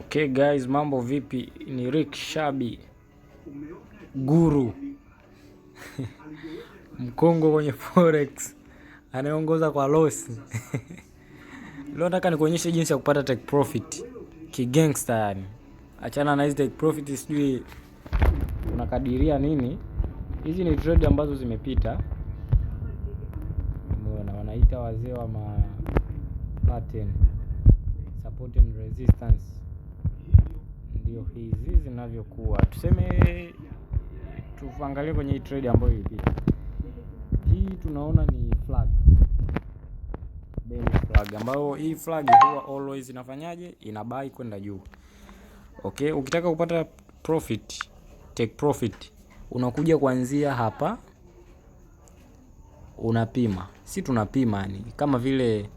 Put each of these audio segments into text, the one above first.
Okay guys, mambo vipi? Ni Rick Shabi Guru Mkongo kwenye Forex, anaongoza kwa loss. Leo nataka nikuonyeshe jinsi ya kupata take profit kigangster yani. Achana na hizi take profit sijui unakadiria nini. Hizi ni trade ambazo zimepita. Mbona wanaita wazee wa pattern, support and resistance. Ndio hizi zinavyokuwa. Tuseme tuangalie kwenye hii trade ambayo ilipita. Hii tunaona ni flag. Bearish flag ambayo hii flag huwa always inafanyaje? Ina buy kwenda juu. Okay, ukitaka kupata profit, take profit, unakuja kuanzia hapa. Unapima. Si tunapima yani kama vile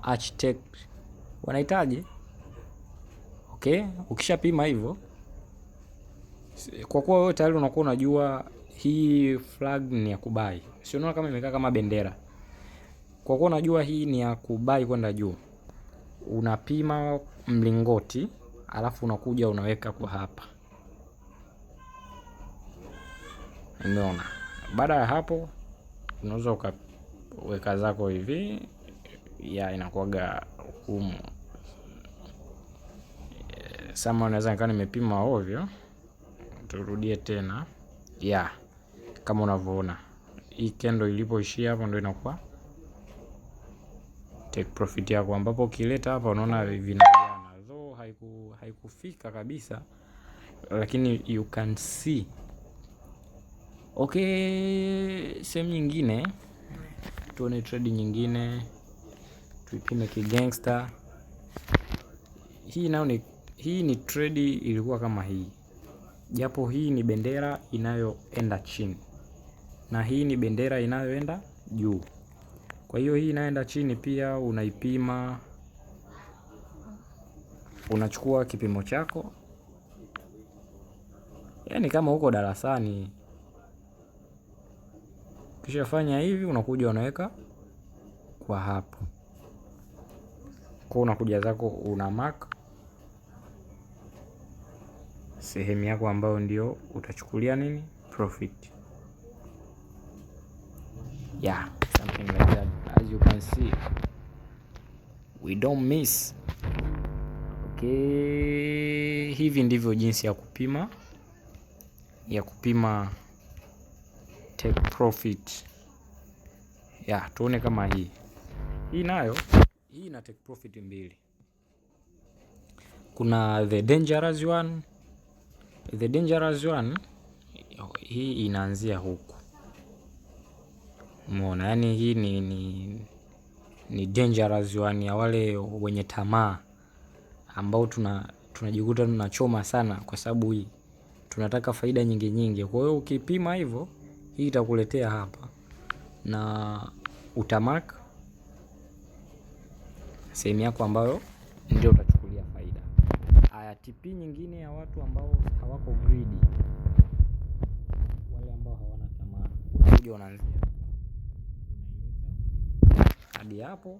architect wanahitaji. Okay, ukishapima hivyo, kwa kuwa wewe tayari unakuwa unajua hii flag ni ya kubai. Sio unaona kama imekaa kama bendera. Kwa kuwa unajua hii ni ya kubai kwenda juu, unapima mlingoti, alafu unakuja unaweka kwa hapa. Unaona? Baada ya hapo unaweza ukaweka zako hivi, ya inakuwaga humu. Sama unaweza nikana nimepima ovyo. Turudie tena. Ya, kama unavyoona hii candle ilipoishia hapo ndio inakuwa take profit yako, ambapo ukileta hapa unaona vinawiana. Though haikufika kabisa, lakini you can see. Okay, sehemu nyingine tuone trade nyingine, tuipime kigangster. Hii ni trade ilikuwa kama hii, japo hii ni bendera inayoenda chini na hii ni bendera inayoenda juu. Kwa hiyo hii inaenda chini pia unaipima, unachukua kipimo chako. Yaani kama uko darasani, kisha fanya hivi, unakuja unaweka kwa hapo. Kwa unakuja zako una mark sehemu yako ambayo ndio utachukulia nini? Profit. Yeah, something like that. As you can see, we don't miss. Okay, hivi ndivyo jinsi ya kupima take profit. Yeah, tuone kama hii nayo, hii ina take profit mbili. Kuna the dangerous one. The dangerous one hii inaanzia huku. Umeona, yani hii ni dangerous one ya wale wenye tamaa, ambao tunajikuta tunachoma sana kwa sababu hii tunataka faida nyingi. Kwa hiyo ukipima hivyo, hii itakuletea hapa na utamark sehemu yako ambayo ndio utachukulia faida. Haya, TP nyingine ya watu ambao hawako greedy, wale ambao hawana tamaa, unakuja unaanzia hadi hapo.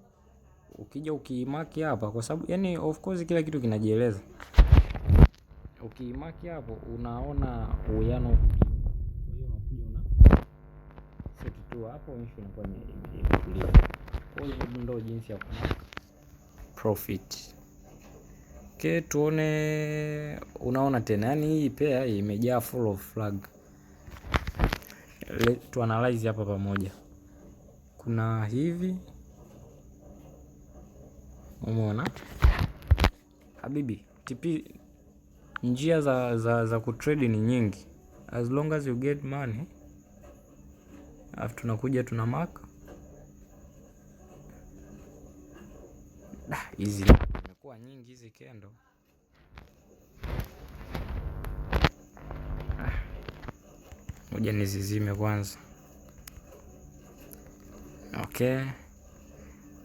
Ukija ukiimaki hapa, kwa sababu yani of course kila kitu kinajieleza. Ukiimaki hapo unaona uwiano. Kwa hiyo unakuja una set tu hapo, issue inakuwa imetulia. Kwa hiyo ndio jinsi ya kupata profit. Okay, tuone. Unaona tena yani hii pair imejaa full of flag. Tu analyze hapa pamoja. Kuna hivi, umeona habibi, TP njia za kutrade ni nyingi, as long as you get money. Alafu tunakuja tuna mark hizi. Imekuwa nyingi hizi kendo. Ngoja nizizime kwanza. Okay,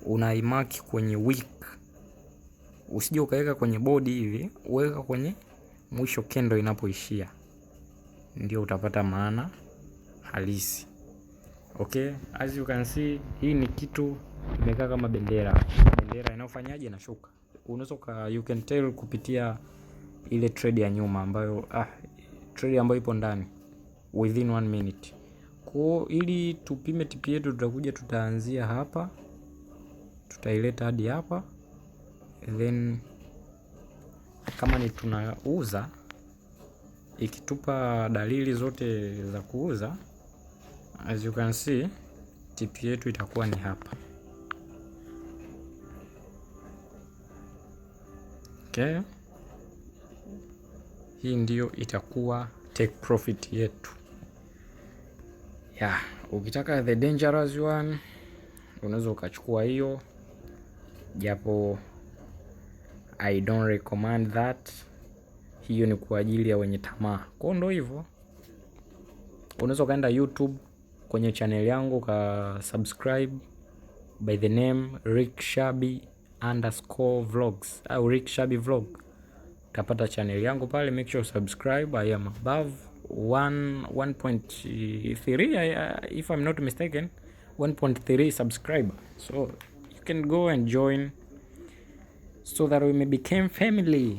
unaimaki kwenye week. Usije ukaweka kwenye body hivi, uweka kwenye mwisho kendo inapoishia, ndio utapata maana halisi. Okay, as you can see, hii ni kitu imekaa kama bendera inayofanyaje? Inashuka. unaweza you can tell kupitia ile trade ya nyuma ambayo trade ambayo ipo ndani within 1 minute. Kwa ili tupime TP yetu, tutakuja tutaanzia hapa, tutaileta hadi hapa, then kama ni tunauza, ikitupa dalili zote za kuuza, as you can see TP yetu itakuwa ni hapa. Okay, hii ndio itakuwa take profit yetu. Ukitaka the dangerous one unaweza ukachukua hiyo, japo I don't recommend that. Hiyo ni kwa ajili ya wenye tamaa. Kwa ndo hivyo, unaweza kaenda YouTube kwenye channel yangu ka subscribe by the name Rick Shabi_vlogs au Rick Shabi vlog. Utapata channel yangu pale, make sure subscribe. I am above 1.3 if I'm not mistaken, 1.3 subscriber, so you can go and join so that we may become family.